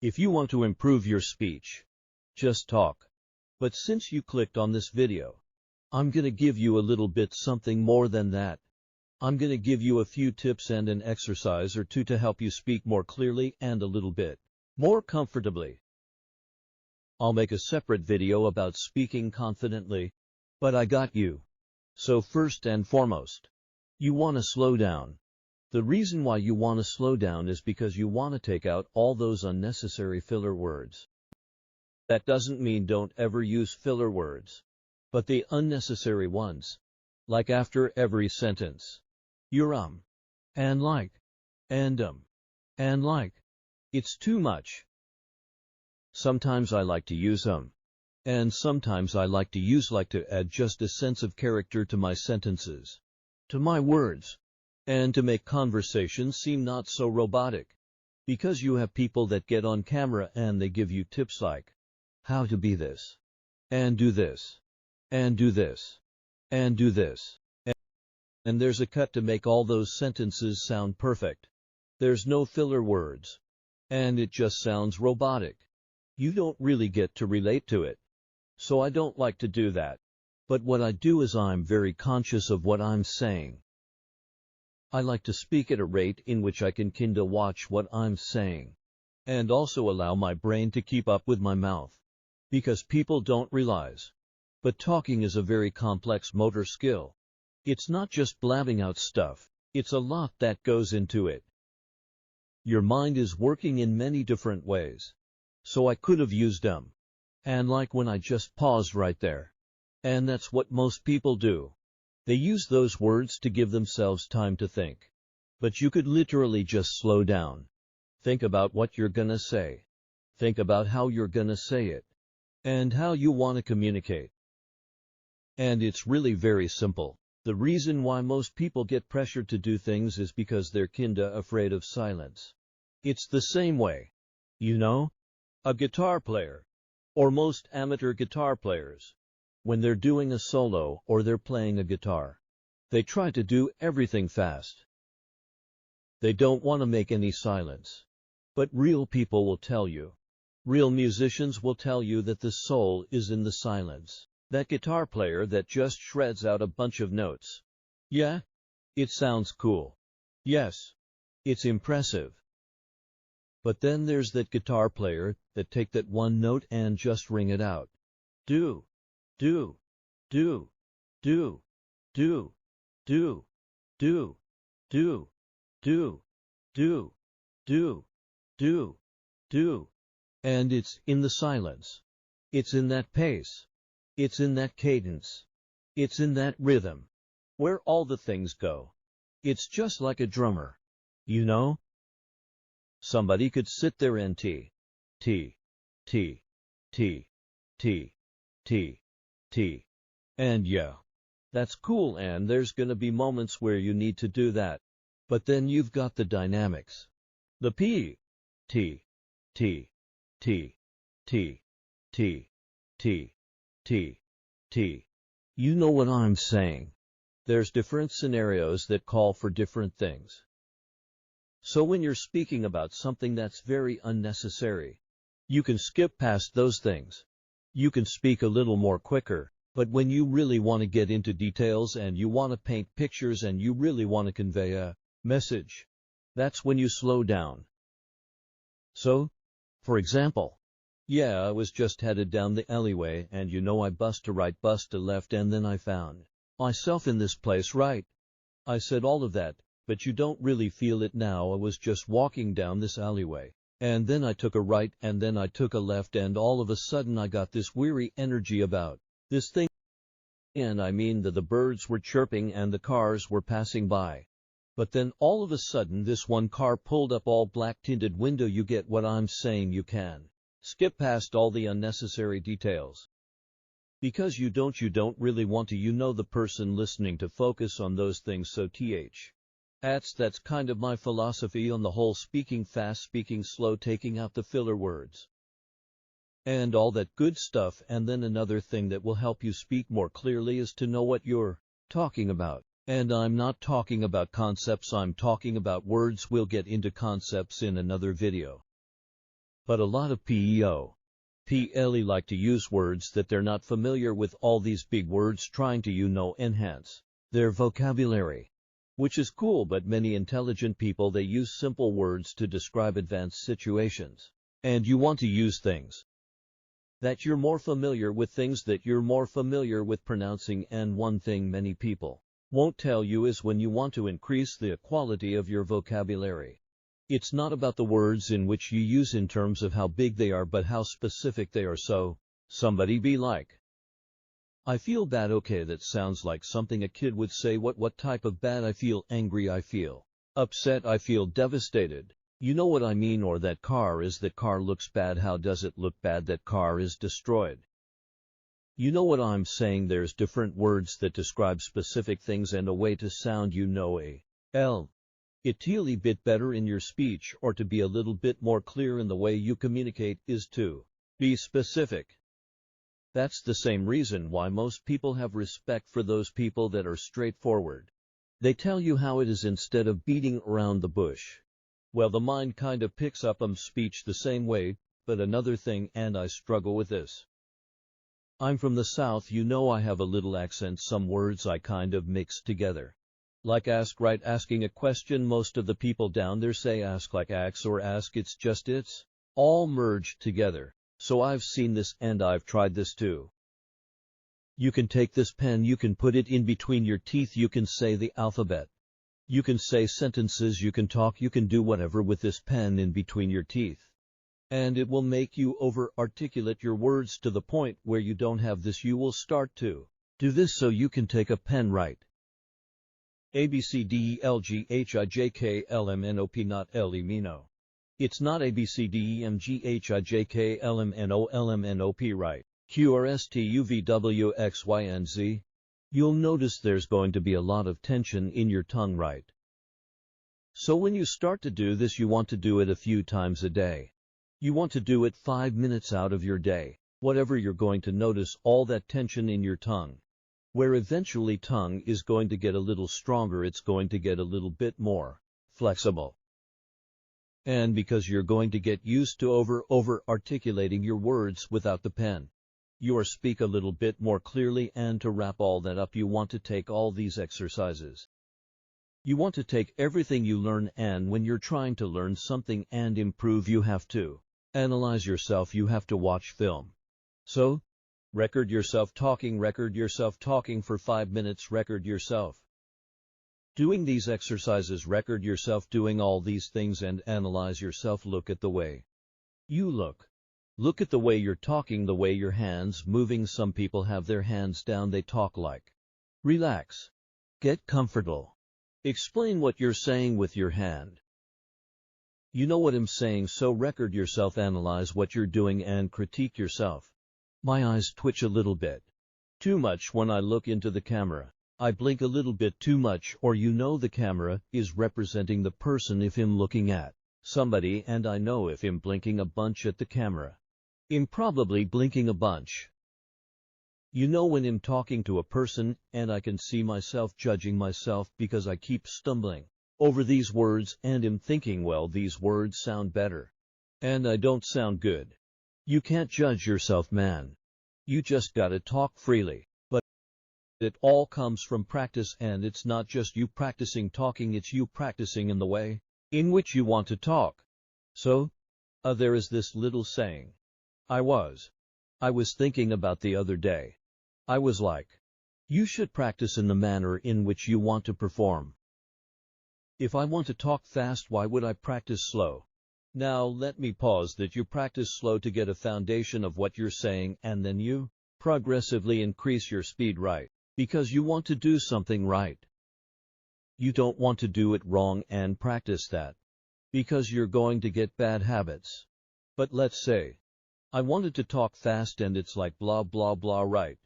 If you want to improve your speech, just talk. But since you clicked on this video, I'm gonna give you a little bit something more than that. I'm gonna give you a few tips and an exercise or two to help you speak more clearly and a little bit more comfortably. I'll make a separate video about speaking confidently, but I got you. So first and foremost, you want to slow down. The reason why you want to slow down is because you want to take out all those unnecessary filler words. That doesn't mean don't ever use filler words, but the unnecessary ones, like after every sentence. You're and like, and like. It's too much. Sometimes I like to use and sometimes I like to use like to add just a sense of character to my sentences, to my words, and to make conversation seem not so robotic. Because you have people that get on camera and they give you tips like how to be this, and do this, and do this, and do this. And there's a cut to make all those sentences sound perfect. There's no filler words. And it just sounds robotic. You don't really get to relate to it. So I don't like to do that. But what I do is I'm very conscious of what I'm saying. I like to speak at a rate in which I can kinda watch what I'm saying. And also allow my brain to keep up with my mouth. Because people don't realize. But talking is a very complex motor skill. It's not just blabbing out stuff, it's a lot that goes into it. Your mind is working in many different ways. So I could have used and like when I just paused right there. And that's what most people do. They use those words to give themselves time to think. But you could literally just slow down. Think about what you're gonna say. Think about how you're gonna say it. And how you want to communicate. And it's really very simple. The reason why most people get pressured to do things is because they're kinda afraid of silence. It's the same way. You know? A guitar player, or most amateur guitar players, when they're doing a solo or they're playing a guitar, they try to do everything fast. They don't want to make any silence. But real people will tell you. Real musicians will tell you that the soul is in the silence. That guitar player that just shreds out a bunch of notes. Yeah? It sounds cool. Yes. It's impressive. But then there's that guitar player that take that one note and just ring it out. Do, do, do, do, do, do, do, do, do, do, do, do, do. And it's in the silence. It's in that pace. It's in that cadence. It's in that rhythm. Where all the things go. It's just like a drummer. You know? Somebody could sit there and T, T, T, T, T, T, T. And yeah, that's cool and there's gonna be moments where you need to do that. But then you've got the dynamics. The P, T, T, T, T, T, T, T, T. You know what I'm saying. There's different scenarios that call for different things. So when you're speaking about something that's very unnecessary, you can skip past those things. You can speak a little more quicker, but when you really want to get into details and you want to paint pictures and you really want to convey a message, that's when you slow down. So, for example, yeah, I was just headed down the alleyway and you know I bust a right, bust a left and then I found myself in this place right. I said all of that. But you don't really feel it now. I was just walking down this alleyway, and then I took a right, and then I took a left, and all of a sudden I got this weary energy about this thing. And I mean that the birds were chirping and the cars were passing by. But then all of a sudden this one car pulled up all black tinted window. You get what I'm saying? You can skip past all the unnecessary details. Because you don't really want to, the person listening to focus on those things. So that's kind of my philosophy on the whole speaking fast, speaking slow, taking out the filler words, and all that good stuff. And then another thing that will help you speak more clearly is to know what you're talking about. And I'm not talking about concepts, I'm talking about words. We'll get into concepts in another video. But a lot of PEO, PLE like to use words that they're not familiar with, all these big words trying to, enhance their vocabulary. Which is cool, but many intelligent people, they use simple words to describe advanced situations. And you want to use things that you're more familiar with, things that you're more familiar with pronouncing. And one thing many people won't tell you is when you want to increase the quality of your vocabulary, it's not about the words in which you use in terms of how big they are, but how specific they are. So, somebody be like, I feel bad. Okay, that sounds like something a kid would say. What type of bad? I feel angry, I feel upset, I feel devastated. You know what I mean? Or that car looks bad. How does it look bad? That car is destroyed. You know what I'm saying? There's different words that describe specific things, and a way to sound, it a bit better in your speech, or to be a little bit more clear in the way you communicate, is to be specific. That's the same reason why most people have respect for those people that are straightforward. They tell you how it is instead of beating around the bush. Well, the mind kind of picks up speech the same way. But another thing, and I struggle with this. I'm from the South, I have a little accent. Some words I kind of mix together. Like ask, right? Asking a question, most of the people down there say ask like ax or ask. It's all merged together. So I've seen this, and I've tried this too. You can take this pen, you can put it in between your teeth, you can say the alphabet. You can say sentences, you can talk, you can do whatever with this pen in between your teeth. And it will make you over-articulate your words to the point where you don't have this. You will start to do this, so you can take a pen, right? A, B, C, D, E, L, G, H, I, J, K, L, M, N, O, P, not L, E, Mino. It's not A, B, C, D, E, M, G, H, I, J, K, L, M, N, O, L, M, N, O, P, right? Q, R, S, T, U, V, W, X, Y, and Z. You'll notice there's going to be a lot of tension in your tongue, right? So when you start to do this, you want to do it a few times a day. You want to do it 5 minutes out of your day. Whatever, you're going to notice all that tension in your tongue. Where eventually tongue is going to get a little stronger, it's going to get a little bit more flexible. And because you're going to get used to over-articulating your words without the pen, you speak a little bit more clearly. And to wrap all that up, you want to take all these exercises. You want to take everything you learn, and when you're trying to learn something and improve, you have to analyze yourself, you have to watch film. So, record yourself talking for 5 minutes, record yourself doing these exercises, record yourself doing all these things, and analyze yourself. Look at the way you look. Look at the way you're talking, the way your hands moving. Some people have their hands down, they talk like. Relax. Get comfortable. Explain what you're saying with your hand. You know what I'm saying, so record yourself, analyze what you're doing, and critique yourself. My eyes twitch a little bit too much when I look into the camera. I blink a little bit too much, or the camera is representing the person if I'm looking at somebody, and I know if I'm blinking a bunch at the camera, I'm probably blinking a bunch. When I'm talking to a person, and I can see myself judging myself because I keep stumbling over these words, and I'm thinking, well, these words sound better. And I don't sound good. You can't judge yourself, man. You just gotta talk freely. But it all comes from practice, and it's not just you practicing talking, it's you practicing in the way in which you want to talk. So, there is this little saying I was thinking about the other day. I was like, you should practice in the manner in which you want to perform. If I want to talk fast, why would I practice slow? Now let me pause that you practice slow to get a foundation of what you're saying, and then you progressively increase your speed, right? Because you want to do something right. You don't want to do it wrong, and practice that. Because you're going to get bad habits. But let's say I wanted to talk fast and it's like blah blah blah, right?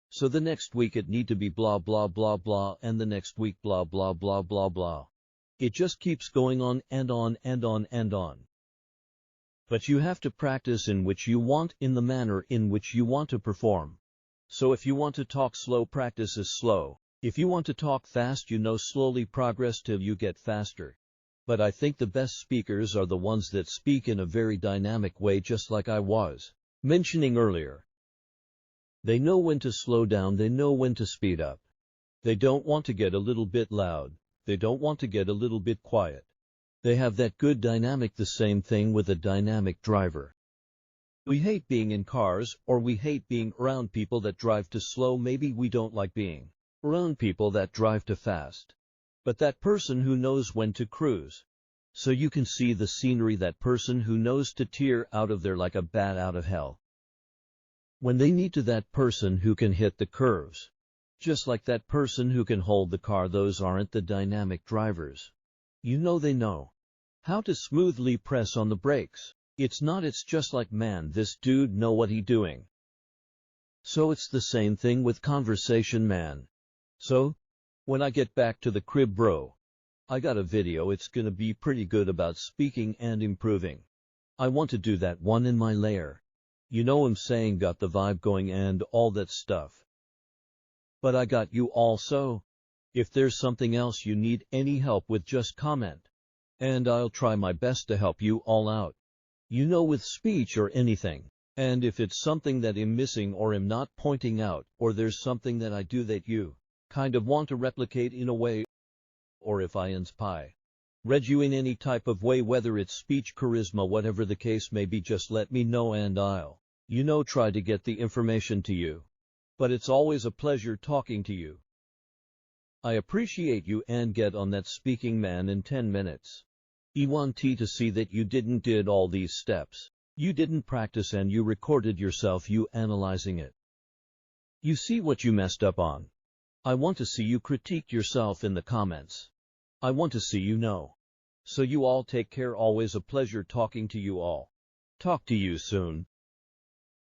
So the next week it need to be blah blah blah blah, and the next week blah blah blah blah blah. It just keeps going on and on and on and on. But you have to practice in the manner in which you want to perform. So if you want to talk slow, practice is slow. If you want to talk fast, slowly progress till you get faster. But I think the best speakers are the ones that speak in a very dynamic way, just like I was mentioning earlier. They know when to slow down, they know when to speed up. They don't want to get a little bit loud, they don't want to get a little bit quiet. They have that good dynamic. The same thing with a dynamic driver. We hate being in cars, or we hate being around people that drive too slow. Maybe we don't like being around people that drive too fast. But that person who knows when to cruise, so you can see the scenery, that person who knows to tear out of there like a bat out of hell when they need to, that person who can hit the curves, just like that person who can hold the car. Those aren't the dynamic drivers. You know, they know how to smoothly press on the brakes. It's just like, man, this dude know what he doing. So it's the same thing with conversation, man. So, when I get back to the crib, bro, I got a video. It's gonna be pretty good about speaking and improving. I want to do that one in my layer. You know I'm saying, got the vibe going and all that stuff. But I got you also. If there's something else you need any help with, just comment, and I'll try my best to help you all out. You know, with speech or anything. And if it's something that I'm missing or am not pointing out, or there's something that I do that you kind of want to replicate in a way, or if I inspire you in any type of way, whether it's speech, charisma, whatever the case may be, just let me know and I'll, try to get the information to you. But it's always a pleasure talking to you. I appreciate you, and get on that speaking, man, in 10 minutes. I want to see that you did all these steps. You didn't practice and you recorded yourself, you analyzing it. You see what you messed up on. I want to see you critique yourself in the comments. I want to see you know. So you all take care. Always a pleasure talking to you all. Talk to you soon.